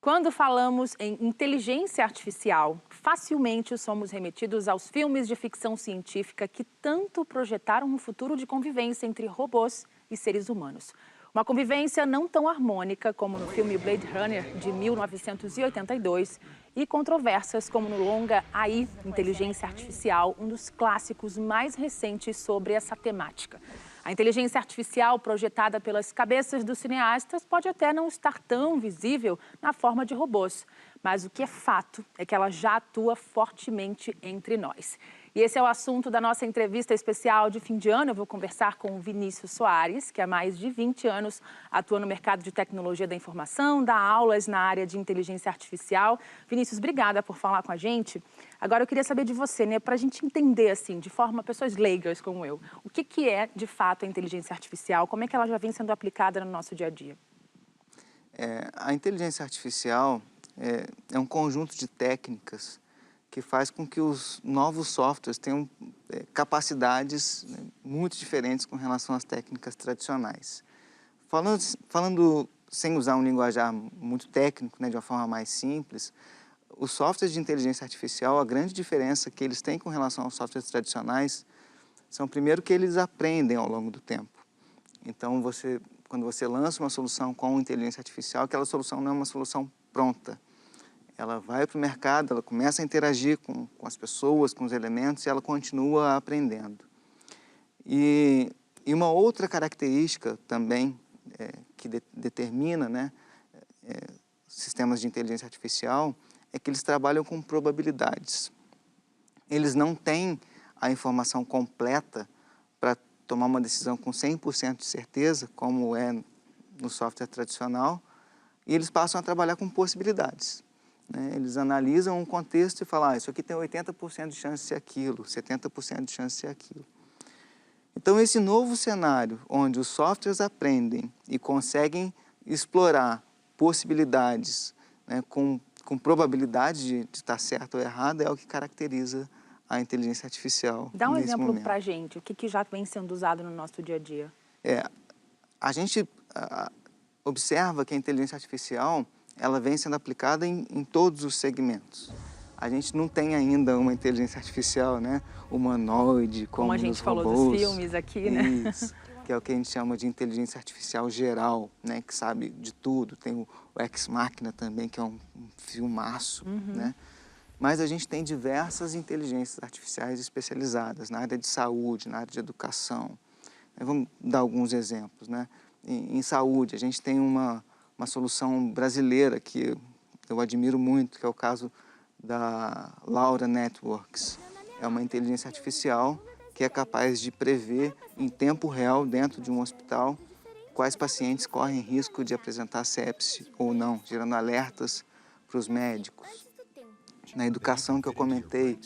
Quando falamos em inteligência artificial, facilmente somos remetidos aos filmes de ficção científica que tanto projetaram um futuro de convivência entre robôs e seres humanos. Uma convivência não tão harmônica como no filme Blade Runner, de 1982, e controversas como no longa AI, Inteligência Artificial, um dos clássicos mais recentes sobre essa temática. A inteligência artificial projetada pelas cabeças dos cineastas pode até não estar tão visível na forma de robôs, mas o que é fato é que ela já atua fortemente entre nós. E esse é o assunto da nossa entrevista especial de fim de ano. Eu vou conversar com o Vinícius Soares, que há mais de 20 anos atua no mercado de tecnologia da informação, dá aulas na área de inteligência artificial. Vinícius, obrigada por falar com a gente. Agora eu queria saber de você, né, para a gente entender, assim, de forma, pessoas leigas como eu, o que é, de fato, a inteligência artificial, como é que ela já vem sendo aplicada no nosso dia a dia? A inteligência artificial é um conjunto de técnicas que faz com que os novos softwares tenham capacidades, né, muito diferentes com relação às técnicas tradicionais. Falando sem usar um linguajar muito técnico, né, de uma forma mais simples, os softwares de inteligência artificial, a grande diferença que eles têm com relação aos softwares tradicionais são, primeiro, que eles aprendem ao longo do tempo. Então, quando você lança uma solução com inteligência artificial, aquela solução não é uma solução pronta. Ela vai para o mercado, ela começa a interagir com as pessoas, com os elementos, e ela continua aprendendo. E uma outra característica também que determina, né, sistemas de inteligência artificial é que eles trabalham com probabilidades. Eles não têm a informação completa para tomar uma decisão com 100% de certeza, como é no software tradicional, e eles passam a trabalhar com possibilidades. Eles analisam um contexto e falam, isso aqui tem 80% de chance de ser aquilo, 70% de chance de ser aquilo. Então, esse novo cenário, onde os softwares aprendem e conseguem explorar possibilidades, né, com probabilidade de estar certo ou errado, é o que caracteriza a inteligência artificial nesse momento. Dá um exemplo para a gente, o que já vem sendo usado no nosso dia a dia? A gente observa que a inteligência artificial ela vem sendo aplicada em todos os segmentos. A gente não tem ainda uma inteligência artificial, né, humanoide, como a gente nos falou robôs. dos filmes aqui, né? Isso, que é o que a gente chama de inteligência artificial geral, né, que sabe de tudo. Tem o Ex Machina também, que é um filmaço, né? Mas a gente tem diversas inteligências artificiais especializadas na área de saúde, na área de educação. Vamos dar alguns exemplos, né? Em saúde, a gente tem uma solução brasileira que eu admiro muito, que é o caso da Laura Networks. É uma inteligência artificial que é capaz de prever em tempo real, dentro de um hospital, quais pacientes correm risco de apresentar sepse ou não, gerando alertas para os médicos. Na educação que eu comentei,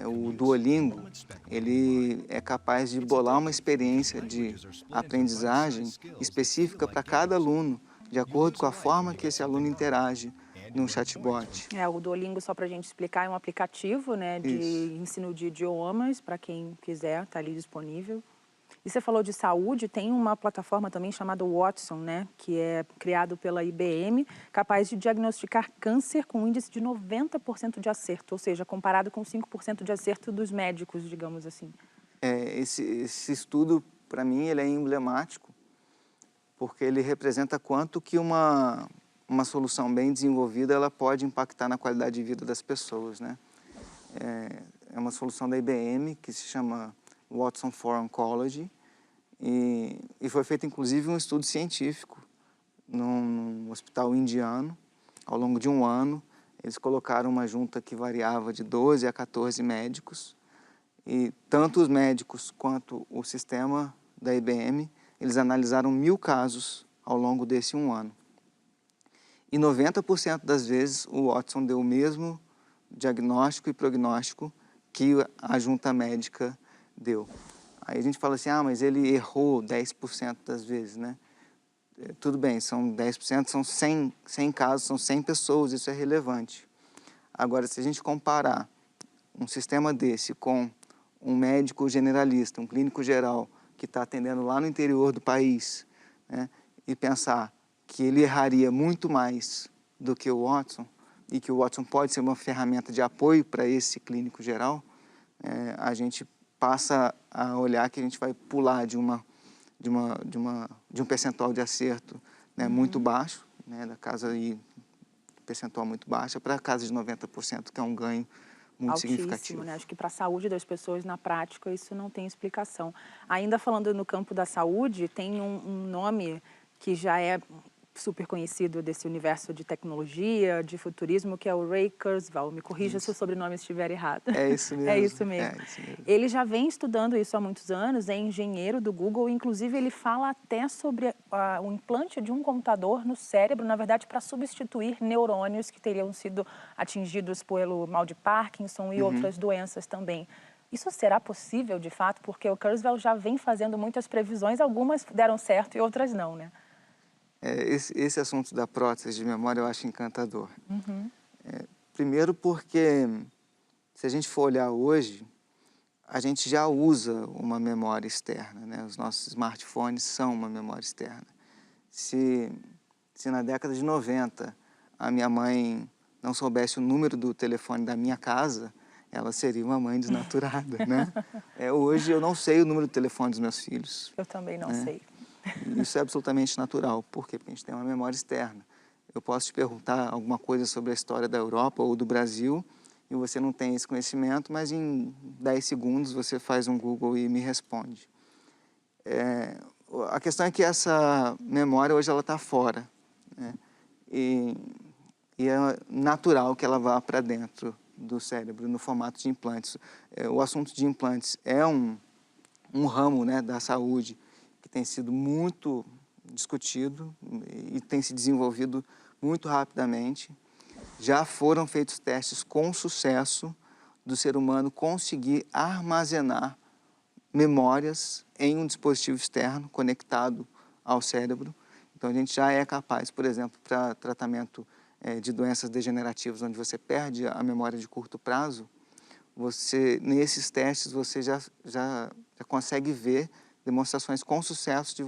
o Duolingo, ele é capaz de bolar uma experiência de aprendizagem específica para cada aluno, de acordo com a forma que esse aluno interage no chatbot. O Duolingo, só para a gente explicar, é um aplicativo, né, de ensino de idiomas, para quem quiser, está ali disponível. E você falou de saúde, tem uma plataforma também chamada Watson, né, que é criado pela IBM, capaz de diagnosticar câncer com um índice de 90% de acerto, ou seja, comparado com 5% de acerto dos médicos, digamos assim. Esse estudo, para mim, ele é emblemático, porque ele representa quanto que uma solução bem desenvolvida ela pode impactar na qualidade de vida das pessoas, né? É uma solução da IBM que se chama Watson for Oncology e foi feito, inclusive, um estudo científico num hospital indiano. Ao longo de um ano, eles colocaram uma junta que variava de 12 a 14 médicos e tanto os médicos quanto o sistema da IBM, eles analisaram 1000 casos ao longo desse um ano. E 90% das vezes o Watson deu o mesmo diagnóstico e prognóstico que a junta médica deu. Aí a gente fala assim, mas ele errou 10% das vezes, né? Tudo bem, são 10%, são 100 casos, são 100 pessoas, isso é relevante. Agora, se a gente comparar um sistema desse com um médico generalista, um clínico geral, que está atendendo lá no interior do país, né, e pensar que ele erraria muito mais do que o Watson, e que o Watson pode ser uma ferramenta de apoio para esse clínico geral, a gente passa a olhar que a gente vai pular de um percentual de acerto, né, muito baixo, né, da casa aí, percentual muito baixa, para a casa de 90%, que é um ganho muito significativo. Né? Acho que para a saúde das pessoas, na prática, isso não tem explicação. Ainda falando no campo da saúde, tem um nome que já é super conhecido desse universo de tecnologia, de futurismo, que é o Ray Kurzweil. Me corrija se o sobrenome estiver errado. É isso mesmo. É isso mesmo. É isso mesmo. Ele já vem estudando isso há muitos anos, é engenheiro do Google, inclusive ele fala até sobre o implante de um computador no cérebro, na verdade, para substituir neurônios que teriam sido atingidos pelo mal de Parkinson e outras doenças também. Isso será possível, de fato? Porque o Kurzweil já vem fazendo muitas previsões, algumas deram certo e outras não, né? Esse assunto da prótese de memória eu acho encantador. Primeiro porque, se a gente for olhar hoje, a gente já usa uma memória externa, né? Os nossos smartphones são uma memória externa. Se na década de 90 a minha mãe não soubesse o número do telefone da minha casa, ela seria uma mãe desnaturada, né? Hoje eu não sei o número do telefone dos meus filhos. Eu também não né? sei. Isso é absolutamente natural. Por quê? Porque a gente tem uma memória externa. Eu posso te perguntar alguma coisa sobre a história da Europa ou do Brasil e você não tem esse conhecimento, mas em 10 segundos você faz um Google e me responde. A questão é que essa memória hoje ela está fora, né? E é natural que ela vá para dentro do cérebro no formato de implantes. O assunto de implantes é um ramo, né, da saúde que tem sido muito discutido e tem se desenvolvido muito rapidamente. Já foram feitos testes com sucesso do ser humano conseguir armazenar memórias em um dispositivo externo conectado ao cérebro. Então, a gente já é capaz, por exemplo, para tratamento de doenças degenerativas, onde você perde a memória de curto prazo, nesses testes, você já consegue ver demonstrações com sucesso de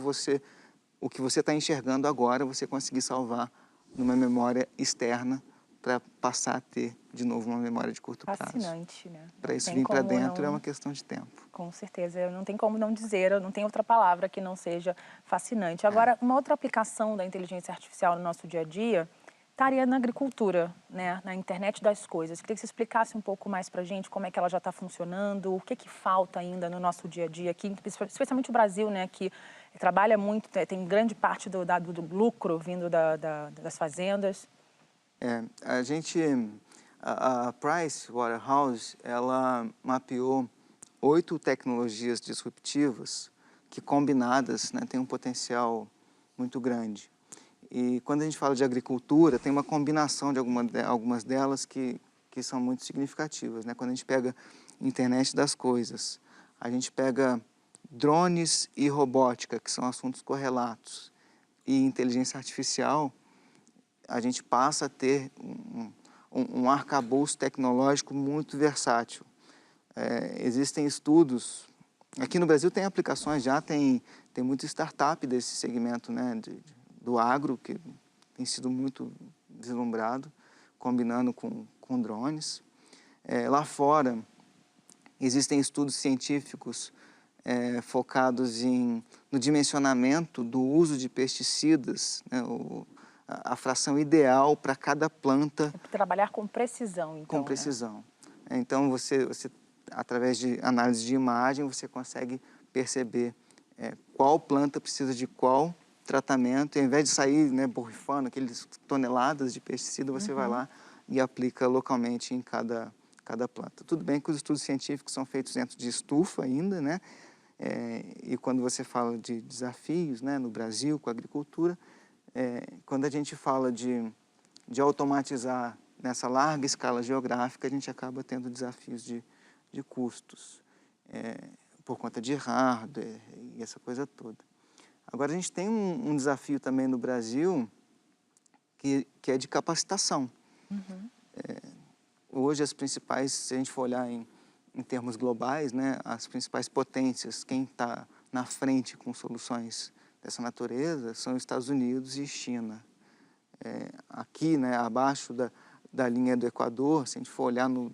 o que você está enxergando agora, você conseguir salvar numa memória externa para passar a ter de novo uma memória de curto prazo. Fascinante, né? Para isso vir para dentro é uma questão de tempo. Com certeza, não tem como não dizer, não tem outra palavra que não seja fascinante. Agora, uma outra aplicação da inteligência artificial no nosso dia a dia estaria na agricultura, né? Na internet das coisas. Queria que você explicasse um pouco mais para a gente como é que ela já está funcionando, o que falta ainda no nosso dia a dia aqui, especialmente o Brasil, né? Que trabalha muito, tem grande parte do lucro vindo das fazendas. A Price Waterhouse, ela mapeou 8 tecnologias disruptivas que combinadas, né, têm um potencial muito grande. E quando a gente fala de agricultura, tem uma combinação de algumas delas que são muito significativas, né? Quando a gente pega internet das coisas, a gente pega drones e robótica, que são assuntos correlatos, e inteligência artificial, a gente passa a ter um arcabouço tecnológico muito versátil. Existem estudos, aqui no Brasil tem aplicações, já tem muita startup desse segmento, né, do agro, que tem sido muito deslumbrado, combinando com drones. Lá fora, existem estudos científicos focados no dimensionamento do uso de pesticidas, né, a fração ideal para cada planta. Trabalhar com precisão, então. Com precisão. Né? Então, você, através de análise de imagem, você consegue perceber qual planta precisa de qual tratamento. E, ao invés de sair, né, borrifando aqueles toneladas de pesticida, você vai lá e aplica localmente em cada planta. Tudo bem que os estudos científicos são feitos dentro de estufa ainda, né? E quando você fala de desafios, né, no Brasil com a agricultura, quando a gente fala de automatizar nessa larga escala geográfica, a gente acaba tendo desafios de custos, por conta de hardware e essa coisa toda. Agora, a gente tem um desafio também no Brasil que é de capacitação. Hoje, as principais, se a gente for olhar em termos globais, né, as principais potências, quem está na frente com soluções dessa natureza são os Estados Unidos e China. aqui, né, abaixo da linha do Equador, se a gente for olhar no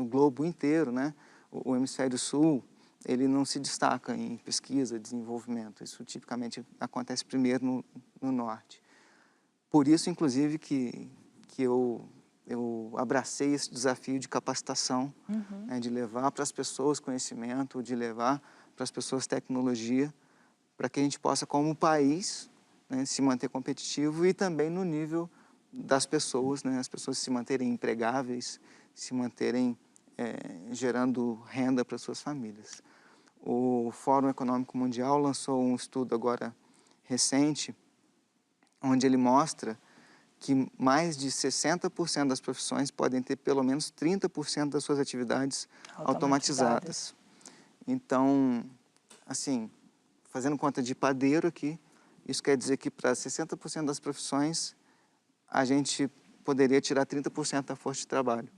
globo inteiro, né, o hemisfério sul, ele não se destaca em pesquisa, desenvolvimento. Isso tipicamente acontece primeiro no norte. Por isso, inclusive, que eu abracei esse desafio de capacitação, né, de levar para as pessoas conhecimento, de levar para as pessoas tecnologia, para que a gente possa, como país, né, se manter competitivo e também no nível das pessoas, né, as pessoas se manterem empregáveis, se manterem gerando renda para suas famílias. O Fórum Econômico Mundial lançou um estudo agora recente, onde ele mostra que mais de 60% das profissões podem ter pelo menos 30% das suas atividades automatizadas. Então, assim, fazendo conta de padeiro aqui, isso quer dizer que para 60% das profissões a gente poderia tirar 30% da força de trabalho.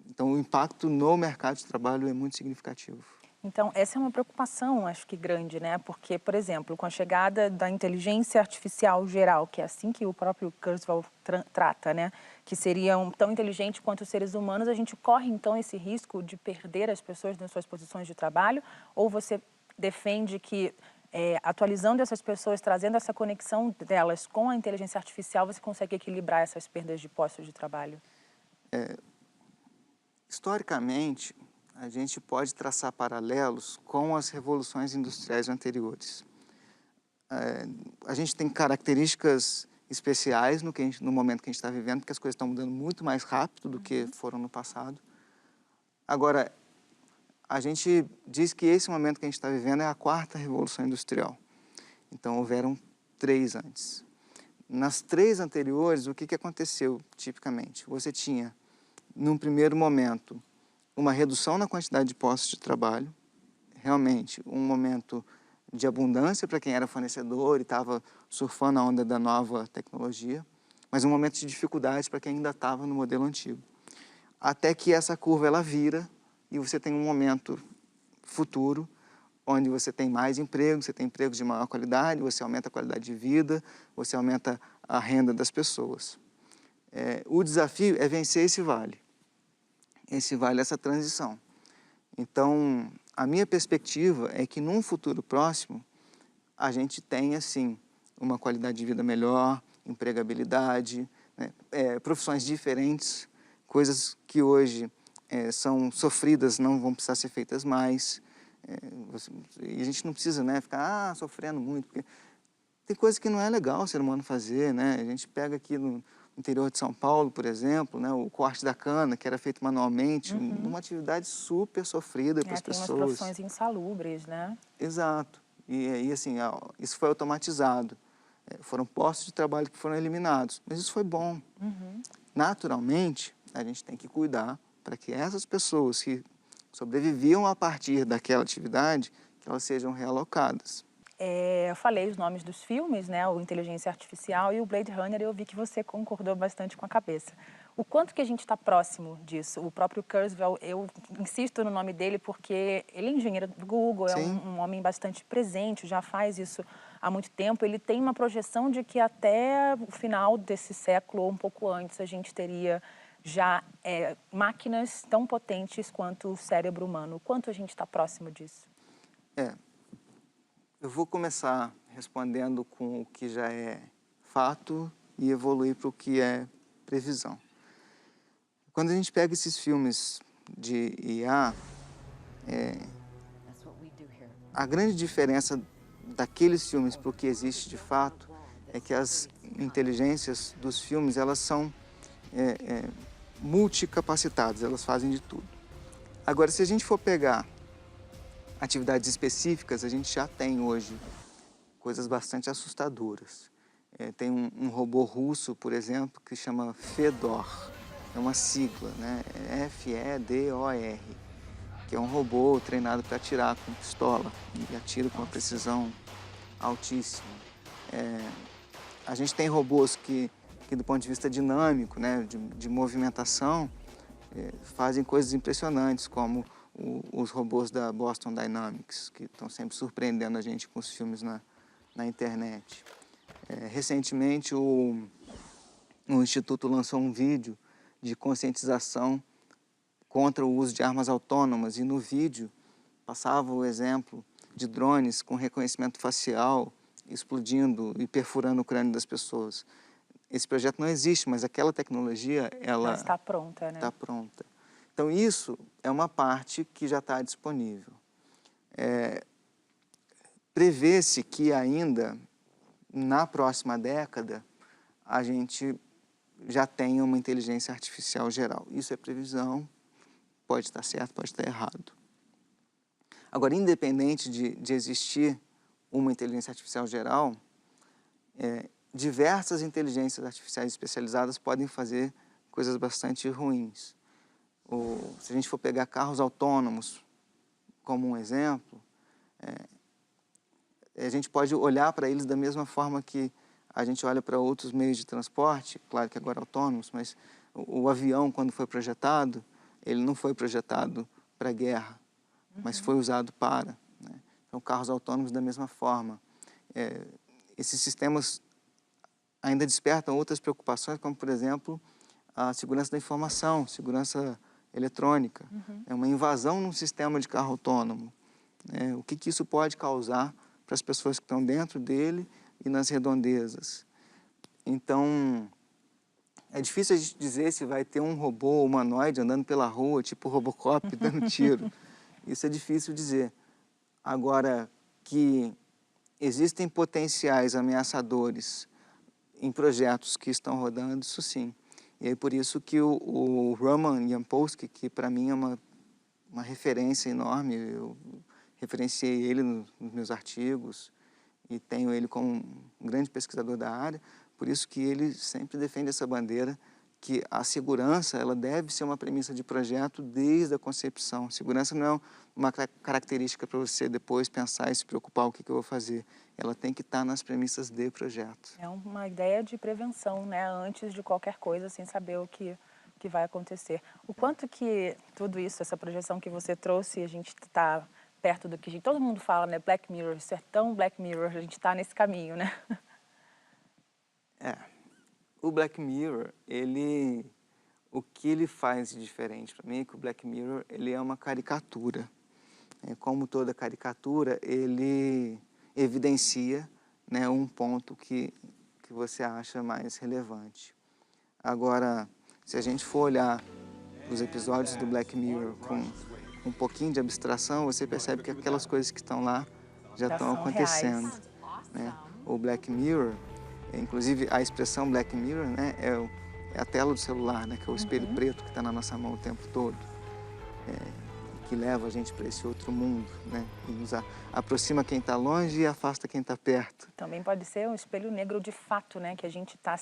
Então, o impacto no mercado de trabalho é muito significativo. Então, essa é uma preocupação, acho que grande, né? Porque, por exemplo, com a chegada da inteligência artificial geral, que é assim que o próprio Kurzweil trata, né? Que seriam tão inteligentes quanto os seres humanos, a gente corre, então, esse risco de perder as pessoas nas suas posições de trabalho? Ou você defende que, atualizando essas pessoas, trazendo essa conexão delas com a inteligência artificial, você consegue equilibrar essas perdas de postos de trabalho? Historicamente, a gente pode traçar paralelos com as revoluções industriais anteriores. A gente tem características especiais no momento que a gente está vivendo, porque as coisas estão mudando muito mais rápido do que foram no passado. Agora, a gente diz que esse momento que a gente está vivendo é a quarta revolução industrial. Então, houveram 3 antes. Nas 3 anteriores, o que aconteceu tipicamente? Você tinha, num primeiro momento, uma redução na quantidade de postos de trabalho, realmente um momento de abundância para quem era fornecedor e estava surfando a onda da nova tecnologia, mas um momento de dificuldade para quem ainda estava no modelo antigo. Até que essa curva ela vira e você tem um momento futuro onde você tem mais emprego, você tem empregos de maior qualidade, você aumenta a qualidade de vida, você aumenta a renda das pessoas. O desafio é vencer esse vale, essa transição. Então, a minha perspectiva é que num futuro próximo, a gente tenha, sim, uma qualidade de vida melhor, empregabilidade, né, profissões diferentes, coisas que hoje são sofridas não vão precisar ser feitas mais. E a gente não precisa, né, ficar sofrendo muito, porque tem coisa que não é legal o ser humano fazer, né? A gente pega aqui no interior de São Paulo, por exemplo, né, o corte da cana, que era feito manualmente, uma atividade super sofrida para as Tem umas pessoas. profissões insalubres, né? Exato. E assim, isso foi automatizado. Foram postos de trabalho que foram eliminados, mas isso foi bom. Naturalmente, a gente tem que cuidar para que essas pessoas que sobreviviam a partir daquela atividade, que elas sejam realocadas. Eu falei os nomes dos filmes, né, o Inteligência Artificial e o Blade Runner, e eu vi que você concordou bastante com a cabeça. O quanto que a gente está próximo disso? O próprio Kurzweil, eu insisto no nome dele porque ele é engenheiro do Google, é um homem bastante presente, já faz isso há muito tempo. Ele tem uma projeção de que até o final desse século, ou um pouco antes, a gente teria já máquinas tão potentes quanto o cérebro humano. O quanto a gente está próximo disso? Eu vou começar respondendo com o que já é fato e evoluir para o que é previsão. Quando a gente pega esses filmes de IA, a grande diferença daqueles filmes para o que existe de fato é que as inteligências dos filmes, elas são multicapacitadas, elas fazem de tudo. Agora, se a gente for pegar atividades específicas, a gente já tem hoje coisas bastante assustadoras. Tem um robô russo, por exemplo, que chama Fedor, é uma sigla, né? F-E-D-O-R, que é um robô treinado para atirar com pistola e atira com uma precisão altíssima. A gente tem robôs que do ponto de vista dinâmico, né, de movimentação, fazem coisas impressionantes, como os robôs da Boston Dynamics, que estão sempre surpreendendo a gente com os filmes na internet. Recentemente, o Instituto lançou um vídeo de conscientização contra o uso de armas autônomas, e no vídeo passava o exemplo de drones com reconhecimento facial explodindo e perfurando o crânio das pessoas. Esse projeto não existe, mas aquela tecnologia, ela está pronta, né? está pronta. Então, isso é uma parte que já está disponível. Prevê-se que ainda, na próxima década, a gente já tenha uma inteligência artificial geral. Isso é previsão, pode estar certo, pode estar errado. Agora, independente de existir uma inteligência artificial geral, diversas inteligências artificiais especializadas podem fazer coisas bastante ruins. Se a gente for pegar carros autônomos como um exemplo, a gente pode olhar para eles da mesma forma que a gente olha para outros meios de transporte, claro que agora autônomos, mas o avião, quando foi projetado, ele não foi projetado para guerra, mas foi usado para, né? Então, carros autônomos da mesma forma. Esses sistemas ainda despertam outras preocupações, como, por exemplo, a segurança da informação, segurança eletrônica. É uma invasão num sistema de carro autônomo. O que isso pode causar para as pessoas que estão dentro dele e nas redondezas. Então, é difícil a gente dizer se vai ter um robô humanoide andando pela rua, tipo Robocop, dando tiro. Isso é difícil dizer. Agora, que existem potenciais ameaçadores em projetos que estão rodando, isso sim. E é por isso que o Roman Yampolsky, que para mim é uma referência enorme, eu referenciei ele nos meus artigos e tenho ele como um grande pesquisador da área, por isso que ele sempre defende essa bandeira que a segurança, ela deve ser uma premissa de projeto desde a concepção. Segurança não é uma característica para você depois pensar e se preocupar o que eu vou fazer. Ela tem que estar nas premissas de projeto. É uma ideia de prevenção, né? Antes de qualquer coisa, sem saber o que vai acontecer. O quanto que tudo isso, essa projeção que você trouxe, a gente está perto do que todo mundo fala, né? Black Mirror, isso é tão Black Mirror, a gente está nesse caminho, né? O Black Mirror, o que ele faz de diferente para mim é que o Black Mirror, ele é uma caricatura. Como toda caricatura, ele evidencia, né, um ponto que você acha mais relevante. Agora, se a gente for olhar os episódios do Black Mirror com um pouquinho de abstração, você percebe que aquelas coisas que estão lá já estão são acontecendo. reais. Né? O Black Mirror, inclusive a expressão Black Mirror, né, é a tela do celular, né, que é o espelho preto que está na nossa mão o tempo todo, que leva a gente para esse outro mundo, né, e nos aproxima quem está longe e afasta quem está perto. Também pode ser um espelho negro de fato, né, que a gente está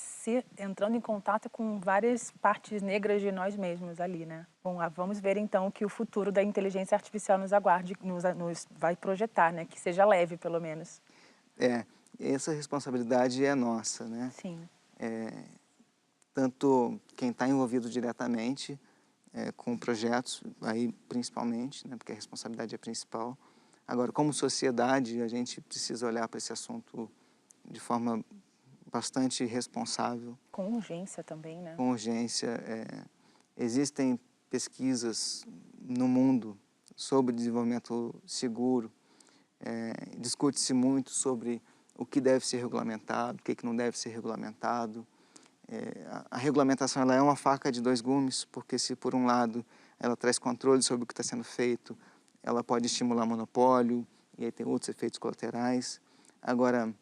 entrando em contato com várias partes negras de nós mesmos ali, né. Bom, vamos ver então que o futuro da inteligência artificial nos aguarde, nos vai projetar, né, que seja leve pelo menos. Essa responsabilidade é nossa, né? Sim. Tanto quem está envolvido diretamente com projetos, aí principalmente, né, porque a responsabilidade é principal. Agora, como sociedade, a gente precisa olhar para esse assunto de forma bastante responsável. Com urgência também, né? Com urgência. Existem pesquisas no mundo sobre desenvolvimento seguro. Discute-se muito sobre o que deve ser regulamentado, o que não deve ser regulamentado. A regulamentação ela é uma faca de dois gumes, porque se por um lado ela traz controle sobre o que está sendo feito, ela pode estimular monopólio, e aí tem outros efeitos colaterais. Agora,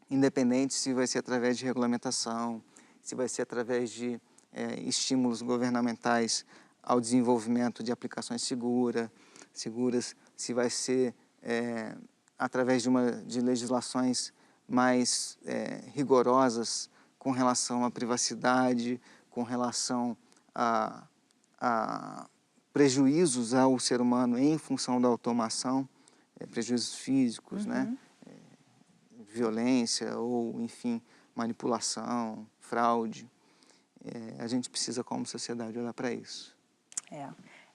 independente se vai ser através de regulamentação, se vai ser através de estímulos governamentais ao desenvolvimento de aplicações seguras, se vai ser através de legislações mais rigorosas com relação à privacidade, com relação a prejuízos ao ser humano em função da automação, prejuízos físicos, né? Violência ou, enfim, manipulação, fraude. A gente precisa, como sociedade, olhar para isso.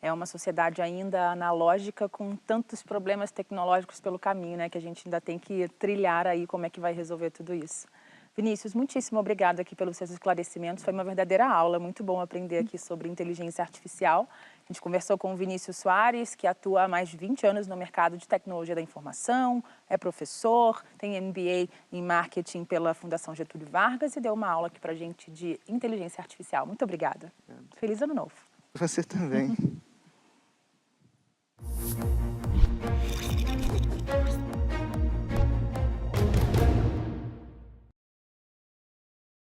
É uma sociedade ainda analógica com tantos problemas tecnológicos pelo caminho, né? Que a gente ainda tem que trilhar aí como é que vai resolver tudo isso. Vinícius, muitíssimo obrigada aqui pelos seus esclarecimentos. Foi uma verdadeira aula, muito bom aprender aqui sobre inteligência artificial. A gente conversou com o Vinícius Soares, que atua há mais de 20 anos no mercado de tecnologia da informação, é professor, tem MBA em marketing pela Fundação Getúlio Vargas e deu uma aula aqui pra gente de inteligência artificial. Muito obrigada. Feliz ano novo. Você também.